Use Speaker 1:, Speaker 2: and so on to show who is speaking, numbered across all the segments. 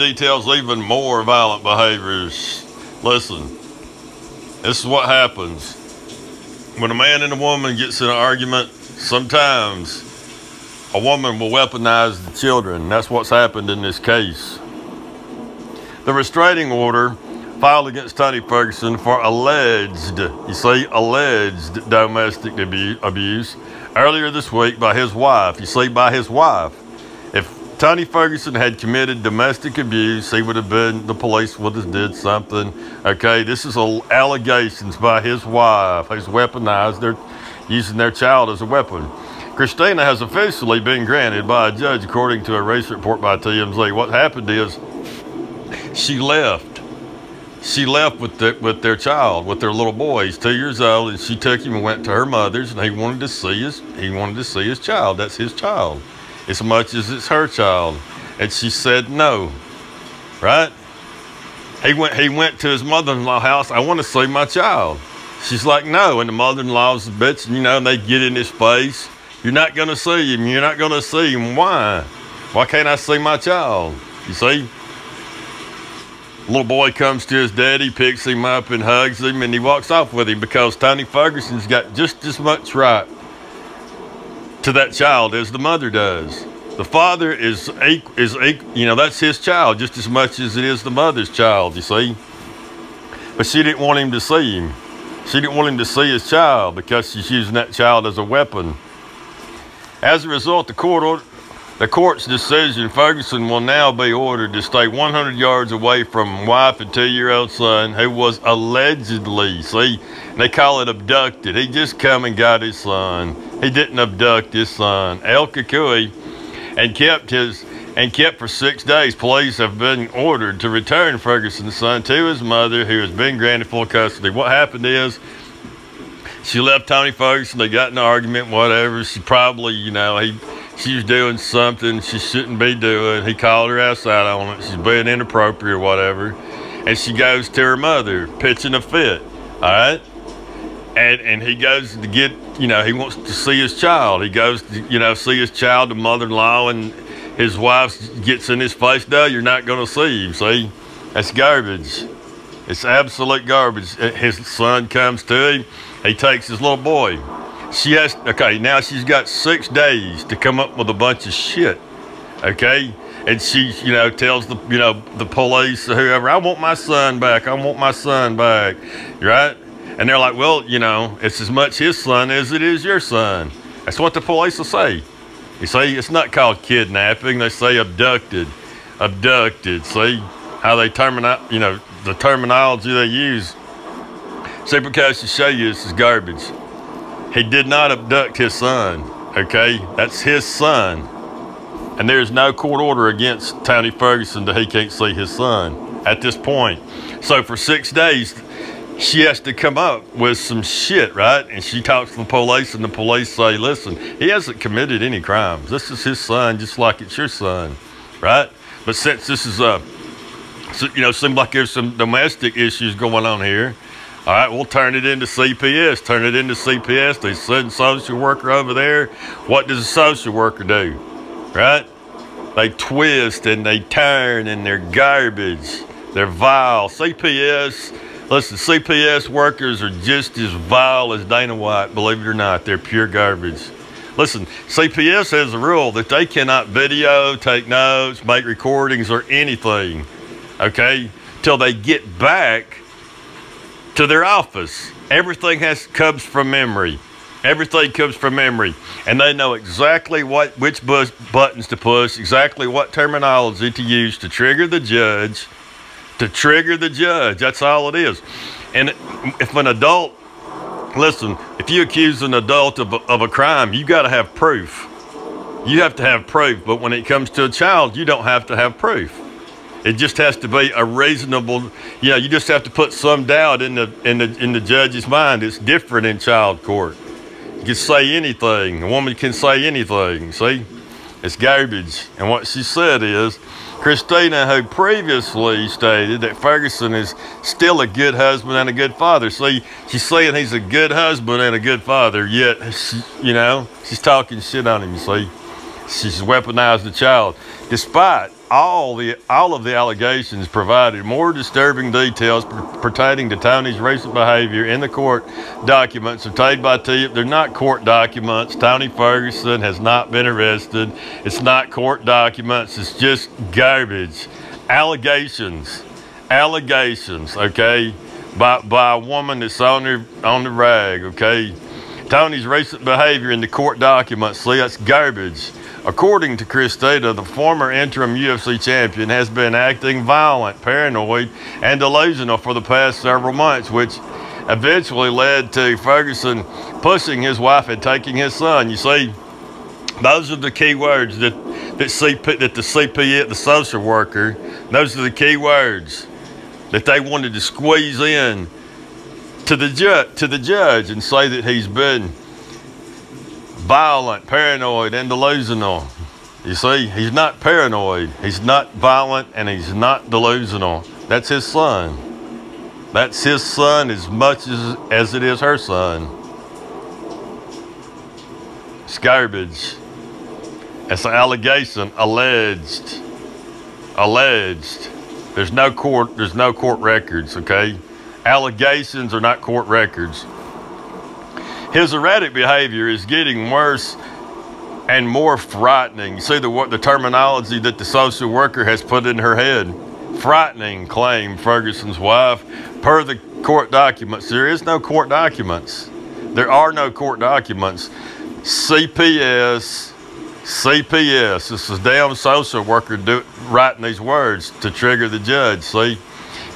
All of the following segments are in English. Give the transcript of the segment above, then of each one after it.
Speaker 1: details even more violent behaviors. Listen, this is what happens. When a man and a woman gets in an argument, sometimes a woman will weaponize the children. That's what's happened in this case. The restraining order filed against Tony Ferguson for alleged domestic abuse earlier this week by his wife. By his wife. If Tony Ferguson had committed domestic abuse, the police would have did something. Okay, this is allegations by his wife. He's weaponized, they're using their child as a weapon. Christina has officially been granted by a judge, according to a race report by TMZ. What happened is she left. She left with their child, with their little boy. He's 2 years old, and she took him and went to her mother's, and he wanted to see his child. That's his child, as much as it's her child. And she said no, right? He went to his mother-in-law's house. I want to see my child. She's like, no. And the mother-in-law's a bitch, and they get in his face. You're not going to see him. You're not going to see him. Why? Why can't I see my child? You see? Little boy comes to his daddy, picks him up and hugs him, and he walks off with him because Tony Ferguson's got just as much right to that child as the mother does. The father is that's his child just as much as it is the mother's child, you see. But she didn't want him to see him. She didn't want him to see his child because she's using that child as a weapon. As a result, the court's decision, Ferguson will now be ordered to stay 100 yards away from wife and 2-year-old son, who was allegedly, they call it abducted. He just come and got his son. He didn't abduct his son, Cucuy, and kept for 6 days. Police have been ordered to return Ferguson's son to his mother, who has been granted full custody. What happened is, she left Tony Ferguson. They got in an argument, whatever. She probably, she was doing something she shouldn't be doing. He called her outside on it. She's being inappropriate or whatever. And she goes to her mother, pitching a fit, all right? And he goes to get, he wants to see his child. He goes to, see his child, the mother-in-law, and his wife gets in his face. No, you're not going to see him, see? That's garbage. It's absolute garbage. His son comes to him. He takes his little boy. Now she's got 6 days to come up with a bunch of shit, okay? And she, tells the police or whoever, I want my son back. I want my son back, right? And they're like, well, it's as much his son as it is your son. That's what the police will say. You see, it's not called kidnapping. They say abducted. Abducted. See how they the terminology they use. See, because to show you this is garbage. He did not abduct his son, okay? That's his son. And there's no court order against Tony Ferguson that he can't see his son at this point. So for 6 days, she has to come up with some shit, right? And she talks to the police, and the police say, listen, he hasn't committed any crimes. This is his son, just like it's your son, right? But since this is seems like there's some domestic issues going on here, all right, we'll turn it into CPS. Turn it into CPS. They send social worker over there. What does a social worker do, right? They twist and they turn, and they're garbage. They're vile. CPS, listen, CPS workers are just as vile as Dana White, believe it or not. They're pure garbage. Listen, CPS has a rule that they cannot video, take notes, make recordings, or anything, okay, till they get back to their office. Everything comes from memory. Everything comes from memory. And they know exactly which buttons to push, exactly what terminology to use to trigger the judge. That's all it is. And if an adult, listen, if you accuse an adult of a crime, you got to have proof. You have to have proof. But when it comes to a child, you don't have to have proof. It just has to be a reasonable, you just have to put some doubt in the judge's mind. It's different in child court. You can say anything. A woman can say anything, see? It's garbage. And what she said is, Christina, who previously stated that Ferguson is still a good husband and a good father. See, she's saying he's a good husband and a good father, yet, she's talking shit on him, you see? She's weaponized the child. Despite all of the allegations provided more disturbing details pertaining to Tony's recent behavior in the court documents obtained by TF. They're not court documents. Tony Ferguson has not been arrested. It's not court documents. It's just garbage. Allegations, okay, by a woman that's on the rag, okay. Tony's recent behavior in the court documents, see, that's garbage. According to Christina, the former interim UFC champion has been acting violent, paranoid, and delusional for the past several months, which eventually led to Ferguson pushing his wife and taking his son. You see, those are the key words that the CPS, the social worker, those are the key words that they wanted to squeeze in to the judge and say that he's been violent, paranoid, and delusional. You see, he's not paranoid, he's not violent, and he's not delusional. That's his son. That's his son as much as it is her son. It's garbage. It's an allegation, alleged. There's no court records, okay? Allegations are not court records. His erratic behavior is getting worse and more frightening. You see the terminology that the social worker has put in her head. Frightening, claimed Ferguson's wife. Per the court documents, there is no court documents. There are no court documents. CPS, this is damn social worker writing these words to trigger the judge, see?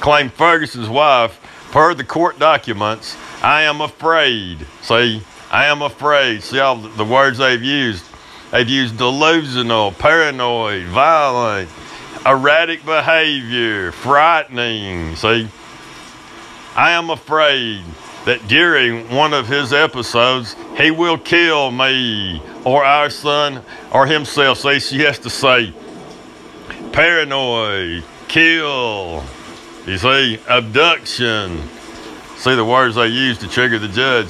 Speaker 1: Claimed Ferguson's wife, per the court documents, I am afraid. See, I am afraid. See all the words they've used. They've used delusional, paranoid, violent, erratic behavior, frightening. See, I am afraid that during one of his episodes, he will kill me or our son or himself. See, she has to say paranoid, kill. You see, abduction. See the words they use to trigger the judge.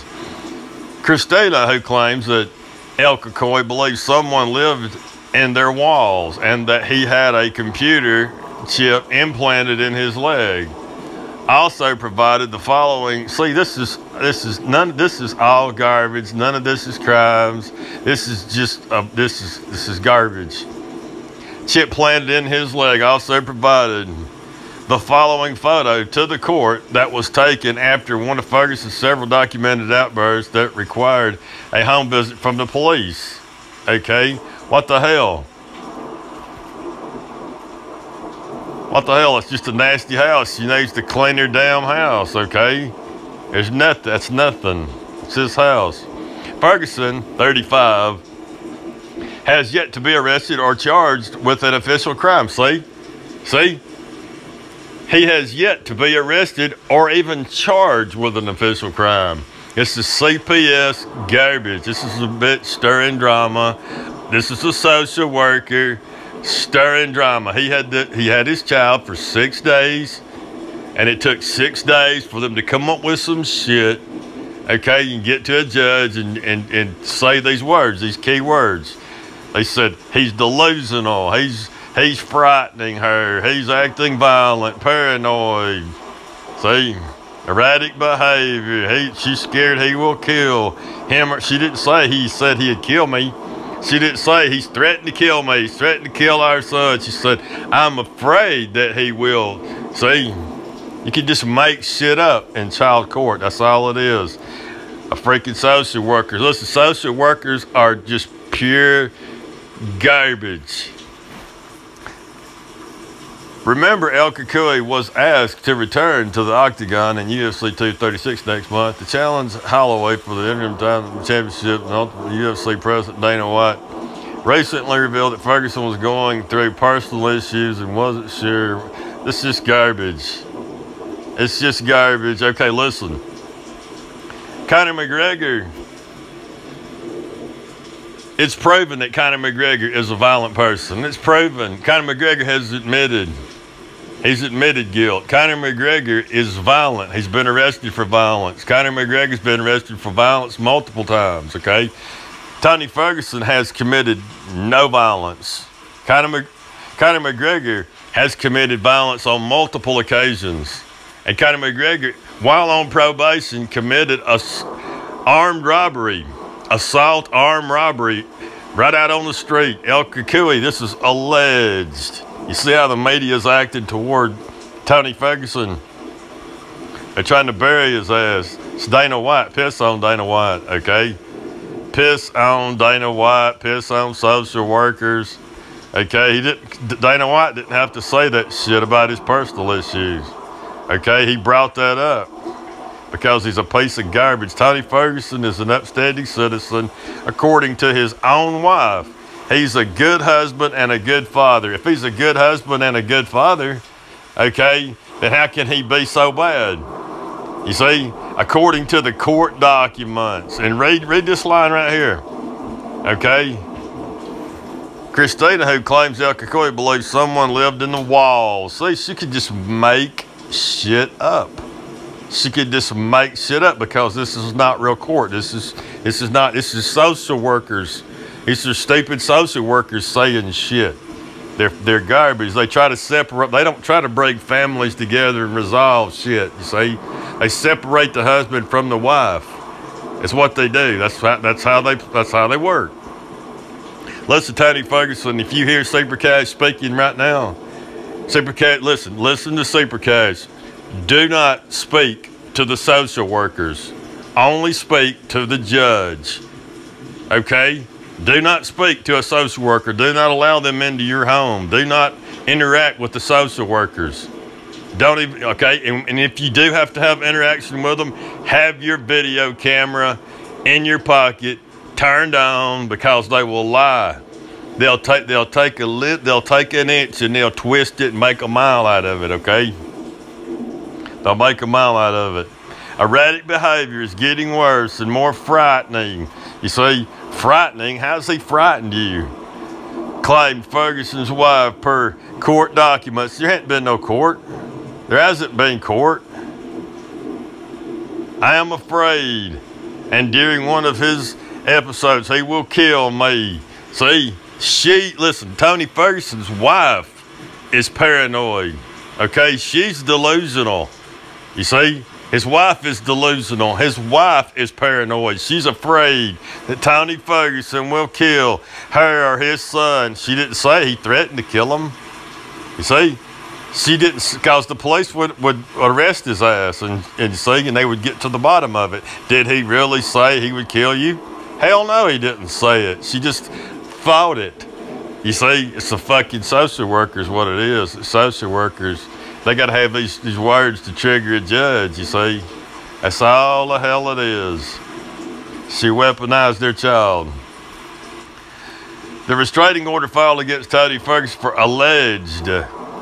Speaker 1: Christina, who claims that Cucuy believes someone lived in their walls and that he had a computer chip implanted in his leg, also provided the following. See, this is all garbage. None of this is crimes. This is just this is garbage. Chip planted in his leg also provided the following photo to the court that was taken after one of Ferguson's several documented outbursts that required a home visit from the police. Okay, what the hell? What the hell? It's just a nasty house. She needs to clean her damn house, okay? There's nothing. That's nothing. It's his house. Ferguson, 35, has yet to be arrested or charged with an official crime. See? He has yet to be arrested or even charged with an official crime. This is CPS garbage. This is a bitch stirring drama. This is a social worker stirring drama. He had his child for 6 days, and it took 6 days for them to come up with some shit. Okay, you can get to a judge and say these words, these key words. They said he's delusional. He's frightening her. He's acting violent, paranoid. See, erratic behavior. She's scared he will kill him. She didn't say he said he'd kill me. She didn't say he's threatened to kill me. He's threatened to kill our son. She said, I'm afraid that he will. See, you can just make shit up in child court. That's all it is. A freaking social worker. Listen, social workers are just pure garbage. Remember, Cucuy was asked to return to the octagon in UFC 236 next month to challenge Holloway for the interim championship, and ultimate UFC president Dana White recently revealed that Ferguson was going through personal issues and wasn't sure. This is just garbage. It's just garbage. Okay, listen. Conor McGregor. It's proven that Conor McGregor is a violent person. It's proven. Conor McGregor has admitted. He's admitted guilt. Conor McGregor is violent. He's been arrested for violence. Conor McGregor's been arrested for violence multiple times, okay? Tony Ferguson has committed no violence. Conor Conor McGregor has committed violence on multiple occasions. And Conor McGregor, while on probation, committed armed robbery, assault armed robbery, right out on the street. El Cucuy, this is alleged. You see how the media's acted toward Tony Ferguson? They're trying to bury his ass. It's Dana White. Piss on Dana White, okay? Piss on Dana White. Piss on social workers, okay? Dana White didn't have to say that shit about his personal issues, okay? He brought that up because he's a piece of garbage. Tony Ferguson is an upstanding citizen, according to his own wife. He's a good husband and a good father. If he's a good husband and a good father, okay, then how can he be so bad? You see, according to the court documents, and read this line right here, okay? Christina, who claims El Cucuy, believes someone lived in the walls. See, she could just make shit up. She could just make shit up because this is not real court. This is social workers. These are stupid social workers saying shit. They're garbage. They try to separate. They don't try to bring families together and resolve shit. You see, they separate the husband from the wife. It's what they do. That's how they work. Listen, Tony Ferguson. If you hear Super Cash speaking right now, Super Cash, listen to Super Cash. Do not speak to the social workers. Only speak to the judge. Okay. Do not speak to a social worker. Do not allow them into your home. Do not interact with the social workers. Don't even, okay? And if you do have to have interaction with them, have your video camera in your pocket, turned on, because they will lie. They'll take an inch and they'll twist it and make a mile out of it, okay? They'll make a mile out of it. Erratic behavior is getting worse and more frightening. You see, frightening? How's he frightened you? Claimed Ferguson's wife per court documents. There hasn't been no court. There hasn't been court. I am afraid. And during one of his episodes, he will kill me. See, listen, Tony Ferguson's wife is paranoid. Okay, she's delusional. You see? His wife is delusional. His wife is paranoid. She's afraid that Tony Ferguson will kill her or his son. She didn't say he threatened to kill him. You see? She didn't, because the police would arrest his ass and they would get to the bottom of it. Did he really say he would kill you? Hell no, he didn't say it. She just thought it. You see, it's the fucking social workers what it is. Social workers. They got to have these words to trigger a judge, you see. That's all the hell it is. She weaponized their child. The restraining order filed against Tony Ferguson for alleged,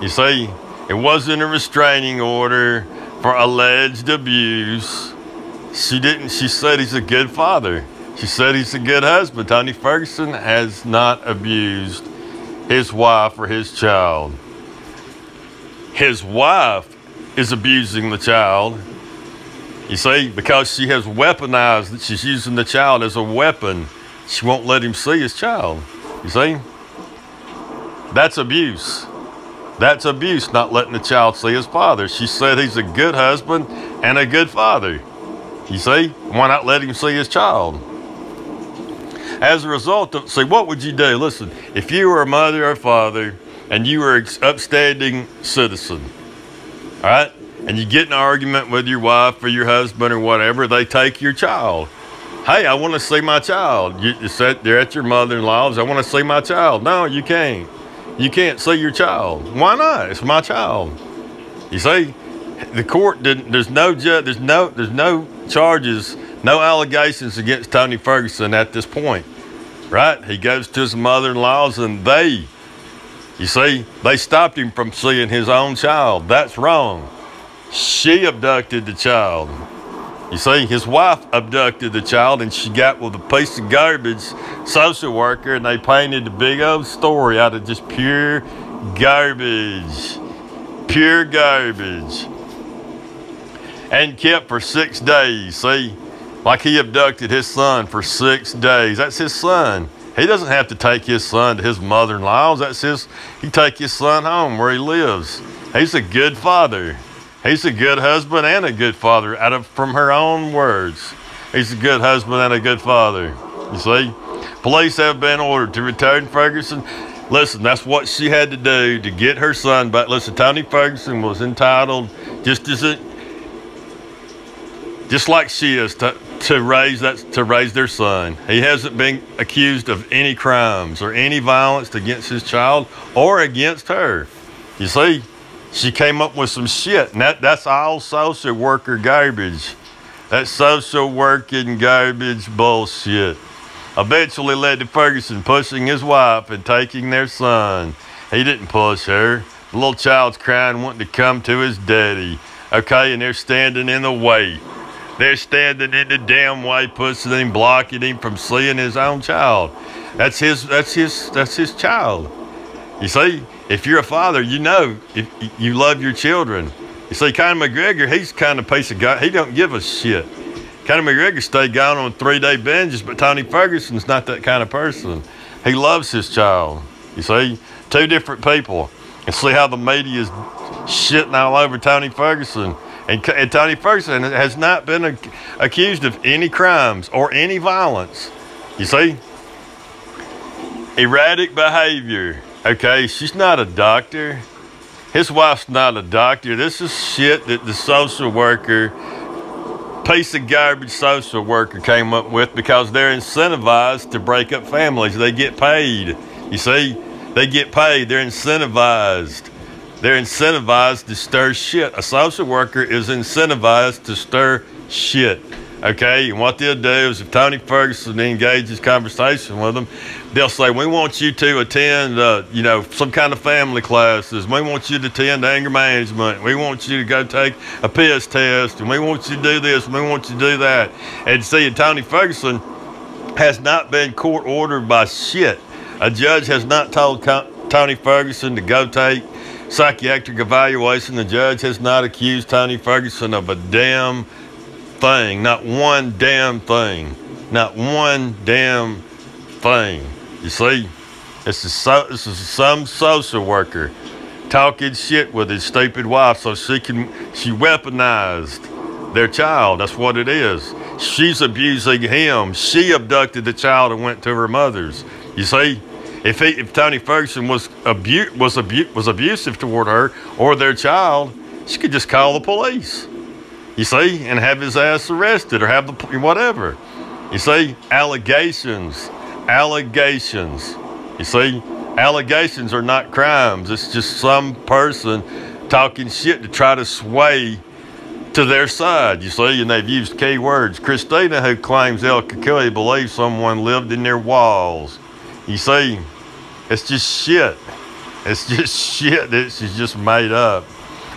Speaker 1: you see, it wasn't a restraining order for alleged abuse. She said he's a good father. She said he's a good husband. Tony Ferguson has not abused his wife or his child. His wife is abusing the child, you see, because she has weaponized that she's using the child as a weapon. She won't let him see his child, you see. That's abuse. That's abuse, not letting the child see his father. She said he's a good husband and a good father, you see. Why not let him see his child? As a result of, see, what would you do? Listen, if you were a mother or father, and you were an upstanding citizen, all right? And you get in an argument with your wife or your husband or whatever, they take your child. Hey, I want to see my child. They're at your mother-in-law's. I want to see my child. No, you can't. You can't see your child. Why not? It's my child. You see, the court didn't. There's no judge. There's no charges, no allegations against Tony Ferguson at this point, right? He goes to his mother-in-law's and you see, they stopped him from seeing his own child. That's wrong. She abducted the child. You see, his wife abducted the child and she got with a piece of garbage social worker and they painted a big old story out of just pure garbage. Pure garbage. And kept for 6 days, see? Like he abducted his son for 6 days. That's his son. He doesn't have to take his son to his mother-in-law's. He take his son home where he lives. He's a good father. He's a good husband and a good father, from her own words. He's a good husband and a good father. You see? Police have been ordered to return Ferguson. Listen, that's what she had to do to get her son back. Listen, Tony Ferguson was entitled, just like she is, to raise their son. He hasn't been accused of any crimes or any violence against his child or against her. You see, she came up with some shit, and that's all social worker garbage. That's social working garbage bullshit. Eventually led to Ferguson pushing his wife and taking their son. He didn't push her. The little child's crying, wanting to come to his daddy. Okay, and they're standing in the way. They're standing in the damn way, pushing him, blocking him from seeing his own child. That's his child. You see, if you're a father, you know if you love your children. You see, Conor McGregor, he's kind of piece of guy. He don't give a shit. Conor McGregor stayed gone on 3-day binges, but Tony Ferguson's not that kind of person. He loves his child. You see, two different people. And see how the media is shitting all over Tony Ferguson. And Tony Ferguson has not been accused of any crimes or any violence. You see? Erratic behavior. Okay, she's not a doctor. His wife's not a doctor. This is shit that the social worker, piece of garbage social worker came up with because they're incentivized to break up families. They get paid. You see? They get paid. They're incentivized. They're incentivized to stir shit. A social worker is incentivized to stir shit. Okay? And what they'll do is if Tony Ferguson engages conversation with them, they'll say, we want you to attend, some kind of family classes. We want you to attend anger management. We want you to go take a piss test. And we want you to do this. And we want you to do that. And see, Tony Ferguson has not been court ordered by shit. A judge has not told Tony Ferguson to go take psychiatric evaluation. The judge has not accused Tony Ferguson of a damn thing. Not one damn thing. Not one damn thing. You see, this is some social worker talking shit with his stupid wife so she weaponized their child. That's what it is. She's abusing him. She abducted the child and went to her mother's. You see, if Tony Ferguson was abusive toward her or their child, she could just call the police. You see, and have his ass arrested or have the whatever. You see, allegations. You see, allegations are not crimes. It's just some person talking shit to try to sway to their side, you see, and they've used key words. Christina, who claims Cucuy believes someone lived in their walls. You see, it's just shit. It's just shit that she's just made up.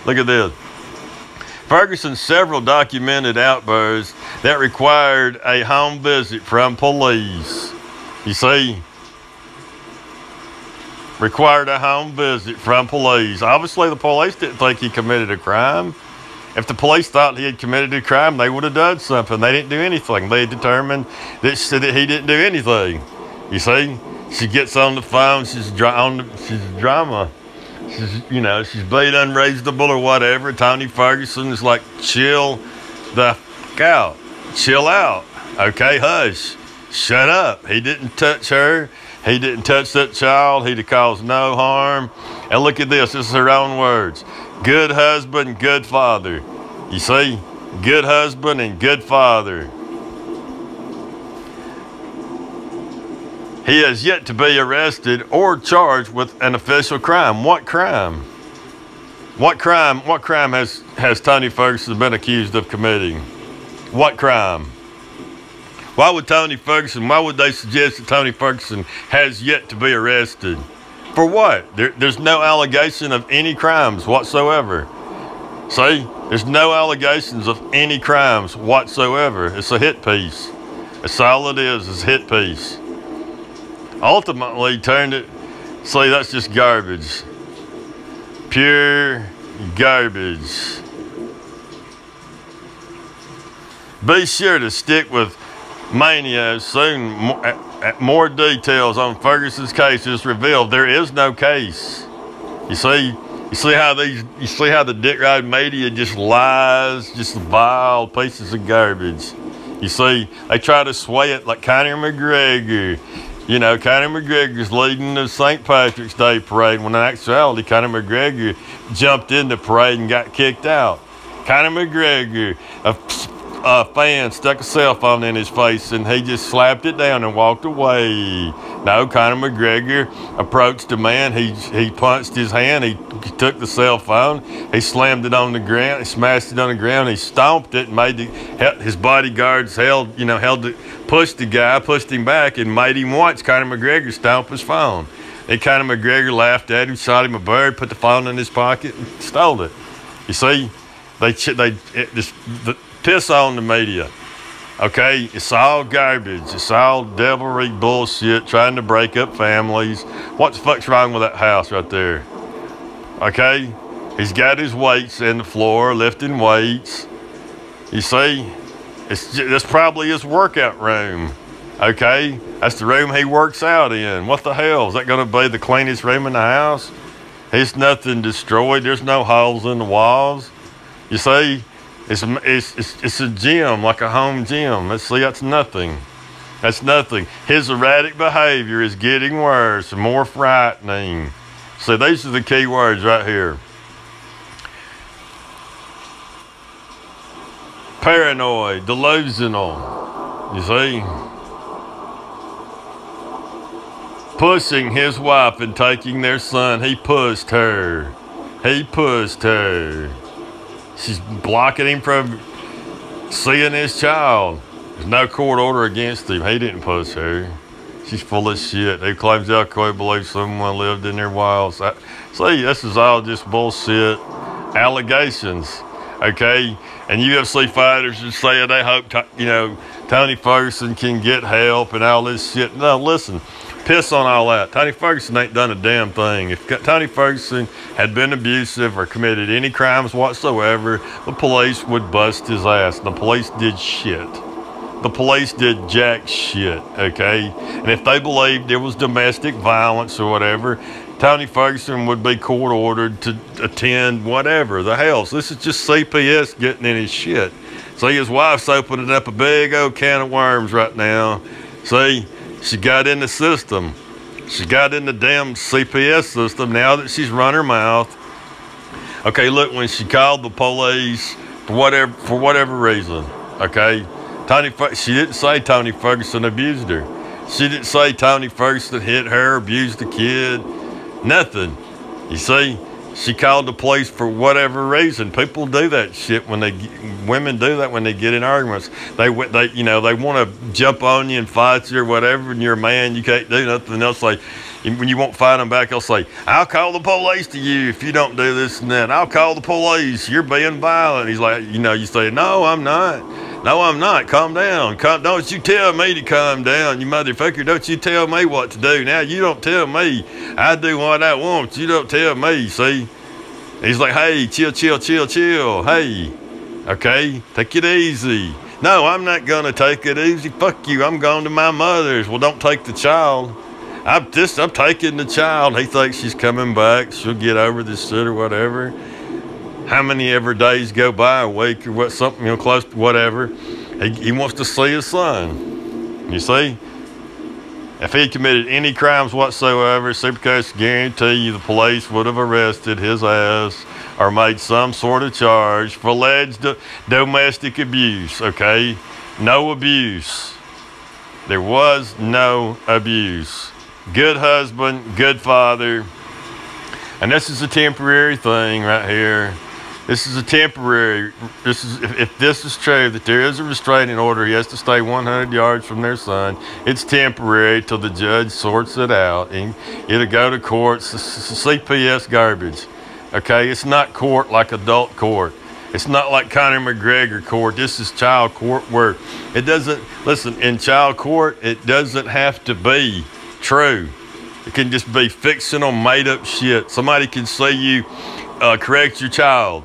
Speaker 1: Look at this. Ferguson's several documented outbursts that required a home visit from police. You see, required a home visit from police. Obviously, the police didn't think he committed a crime. If the police thought he had committed a crime, they would have done something. They didn't do anything. They determined that he didn't do anything. You see, she gets on the phone. She's drama. She's being unreasonable or whatever. Tony Ferguson is like, chill the fuck out. Chill out. Okay, hush. Shut up. He didn't touch her. He didn't touch that child. He'd have caused no harm. And look at this. This is her own words. Good husband, good father. You see? Good husband and good father. He has yet to be arrested or charged with an official crime. What crime? What crime has Tony Ferguson been accused of committing? What crime? Why would they suggest that Tony Ferguson has yet to be arrested? For what? There's no allegation of any crimes whatsoever. See? There's no allegations of any crimes whatsoever. It's a hit piece. That's all it is a hit piece. Ultimately turned it, see, that's just garbage. Pure garbage. Be sure to stick with Mania soon more details on Ferguson's case is revealed. There is no case. You see how the dick ride media just lies, just vile pieces of garbage. You see, they try to sway it like Conor McGregor. You know, Conor McGregor's leading the St. Patrick's Day parade, when in actuality, Conor McGregor jumped in the parade and got kicked out. Conor McGregor, a fan stuck a cell phone in his face and he just slapped it down and walked away. No, Conor McGregor approached the man. He punched his hand. He took the cell phone. He slammed it on the ground. He smashed it on the ground. He stomped it and made his bodyguards pushed the guy, pushed him back, and made him watch Conor McGregor stomp his phone. And Conor McGregor laughed at him, shot him a bird, put the phone in his pocket, and stole it. You see, they piss on the media. Okay, it's all garbage. It's all devilry bullshit, trying to break up families. What the fuck's wrong with that house right there? Okay, he's got his weights in the floor, lifting weights. You see, that's probably his workout room. Okay, that's the room he works out in. What the hell? Is that going to be the cleanest room in the house? It's nothing destroyed. There's no holes in the walls. You see, it's a gym, like a home gym. That's nothing. That's nothing. His erratic behavior is getting worse and more frightening. See, these are the key words right here. Paranoid, delusional. You see? Pushing his wife and taking their son. He pushed her. He pushed her. She's blocking him from seeing his child. There's no court order against him. He didn't push her. She's full of shit. He claims Cucuy believes someone lived in their wilds. See, this is all just bullshit allegations, okay? And UFC fighters are saying they hope, Tony Ferguson can get help and all this shit. No, listen. Piss on all that. Tony Ferguson ain't done a damn thing. If Tony Ferguson had been abusive or committed any crimes whatsoever, the police would bust his ass. The police did shit. The police did jack shit, okay? And if they believed there was domestic violence or whatever, Tony Ferguson would be court ordered to attend whatever the hell. So this is just CPS getting in his shit. See, his wife's opening up a big old can of worms right now. See? She got in the system. She got in the damn CPS system now that she's run her mouth. Okay, look, when she called the police for whatever reason, okay, she didn't say Tony Ferguson abused her. She didn't say Tony Ferguson hit her, abused the kid, nothing. You see, she called the police for whatever reason. People do that shit women do that when they get in arguments. They want to jump on you and fight you or whatever, and you're a man, you can't do nothing else. Like, when you won't fight them back, they'll say, I'll call the police to you if you don't do this and that. I'll call the police. You're being violent. He's like, you say, no, I'm not. No, I'm not. Calm down. Don't you tell me to calm down, you motherfucker. Don't you tell me what to do. Now, you don't tell me. I do what I want. You don't tell me, see? He's like, hey, chill. Hey, okay, take it easy. No, I'm not going to take it easy. Fuck you. I'm going to my mother's. Well, don't take the child. I'm taking the child. He thinks she's coming back. She'll get over this shit or whatever. How many ever days go by, a week or what, something, close to whatever. He wants to see his son. You see? If he committed any crimes whatsoever, CPS guarantee you the police would have arrested his ass or made some sort of charge for alleged domestic abuse, okay? No abuse. There was no abuse. Good husband, good father. And this is a temporary thing right here. This is a temporary, if this is true, that there is a restraining order, he has to stay 100 yards from their son. It's temporary till the judge sorts it out. And it'll go to court. It's CPS garbage. Okay, it's not court like adult court. It's not like Conor McGregor court. This is child court where it doesn't, listen, in child court, it doesn't have to be true. It can just be fictional, made up shit. Somebody can see you correct your child.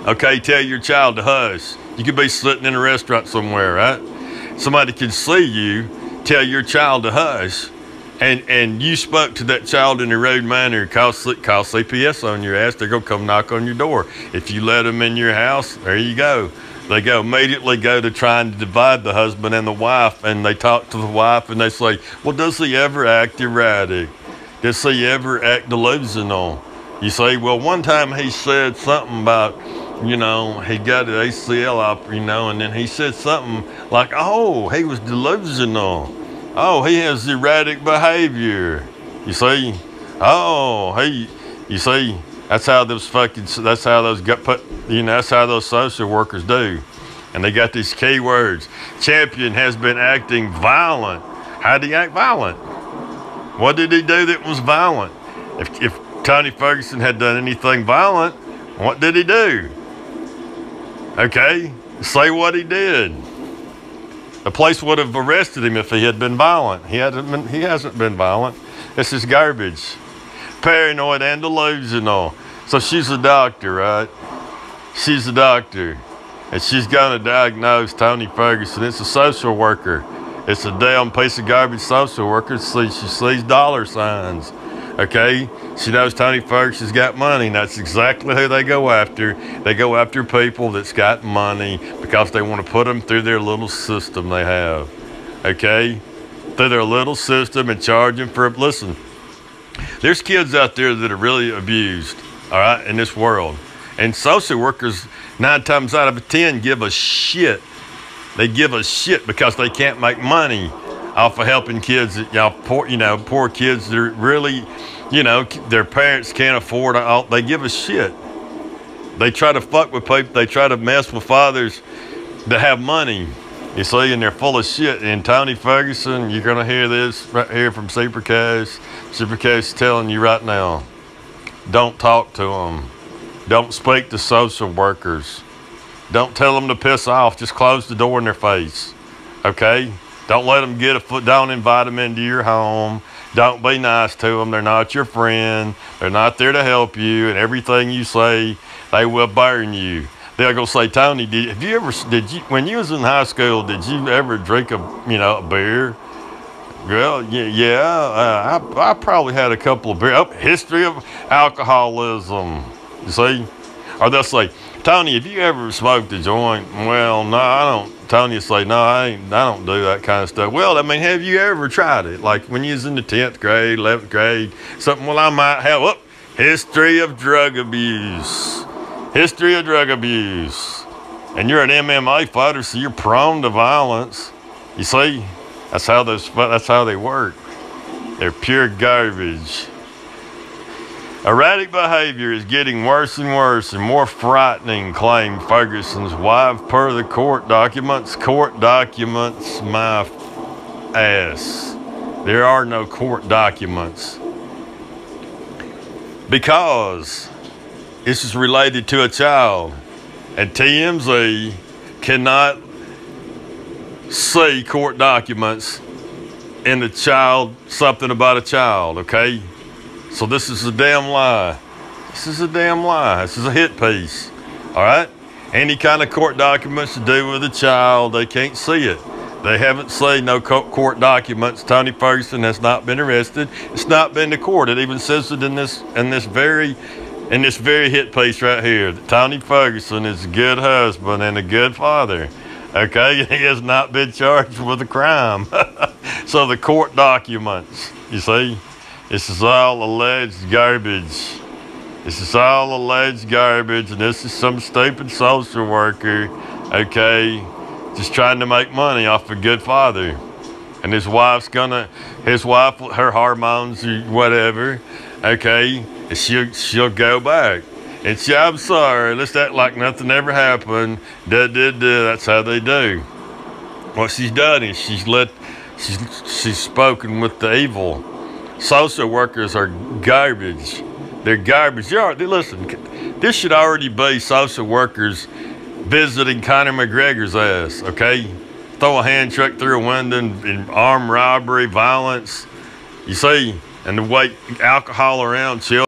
Speaker 1: Okay, tell your child to hush. You could be sitting in a restaurant somewhere, right? Somebody can see you tell your child to hush, and you spoke to that child in a rude manner, call CPS on your ass, they're going to come knock on your door. If you let them in your house, there you go. They immediately go to trying to divide the husband and the wife, and they talk to the wife, and they say, well, does he ever act erratic? Does he ever act delusional? You say, well, one time he said something about, you know, he got an ACL up, you know, and then he said something like, oh, he was delusional. Oh, he has erratic behavior. You see? Oh, you see, that's how those that's how those social workers do. And they got these key words. Champion has been acting violent. How did he act violent? What did he do that was violent? If Tony Ferguson had done anything violent, what did he do? Okay, say what he did. The police would have arrested him if he had been violent. He hasn't been violent. This is garbage. Paranoid and delusional. So she's a doctor, right? She's a doctor. And she's going to diagnose Tony Ferguson. It's a social worker. It's a damn piece of garbage social worker. She sees dollar signs. Okay? She knows Tony Ferguson's got money, and that's exactly who they go after. They go after people that's got money because they want to put them through their little system they have. Okay? Through their little system and charge them for, listen, there's kids out there that are really abused, all right, in this world. And social workers, 9 times out of 10, give a shit. They give a shit because they can't make money off of helping kids that, poor kids that are really, their parents can't afford it. They give a shit. They try to fuck with people. They try to mess with fathers that have money, you see, and they're full of shit. And Tony Ferguson, you're going to hear this right here from CPS. CPS is telling you right now, don't talk to them. Don't speak to social workers. Don't tell them to piss off. Just close the door in their face, okay? Don't let them get a foot. Don't invite them into your home. Don't be nice to them. They're not your friend. They're not there to help you. And everything you say, they will burn you. They're gonna say, Tony, when you was in high school, did you ever drink a beer? Well, yeah. I probably had a couple of beers. History of alcoholism. You see? Or they'll say, Tony, have you ever smoked a joint? Well, no, I don't. Tony will say, no, I don't do that kind of stuff. Well, I mean, have you ever tried it? Like when you was in the 10th grade, 11th grade, something, well, I might have, history of drug abuse. History of drug abuse. And you're an MMA fighter, so you're prone to violence. You see? That's how they work. They're pure garbage. Erratic behavior is getting worse and worse and more frightening, claimed Ferguson's wife per the court documents. Court documents, my ass. There are no court documents. Because this is related to a child. And TMZ cannot see court documents in the child, something about a child, okay? So this is a damn lie. This is a damn lie. This is a hit piece, all right? Any kind of court documents to do with a child, they can't see it. They haven't seen no court documents. Tony Ferguson has not been arrested. It's not been to court. It even says it in this very hit piece right here. That Tony Ferguson is a good husband and a good father. Okay, he has not been charged with a crime. So the court documents, you see. This is all alleged garbage. This is all alleged garbage, and this is some stupid social worker, okay, just trying to make money off a good father. And his wife, her hormones or whatever, okay, and she'll go back. And I'm sorry, let's act like nothing ever happened. That's how they do. What she's done is she's spoken with the evil. Social workers are garbage. They're garbage. Listen, this should already be social workers visiting Conor McGregor's ass, okay? Throw a hand truck through a window and armed robbery, violence. You see, and the way alcohol around children.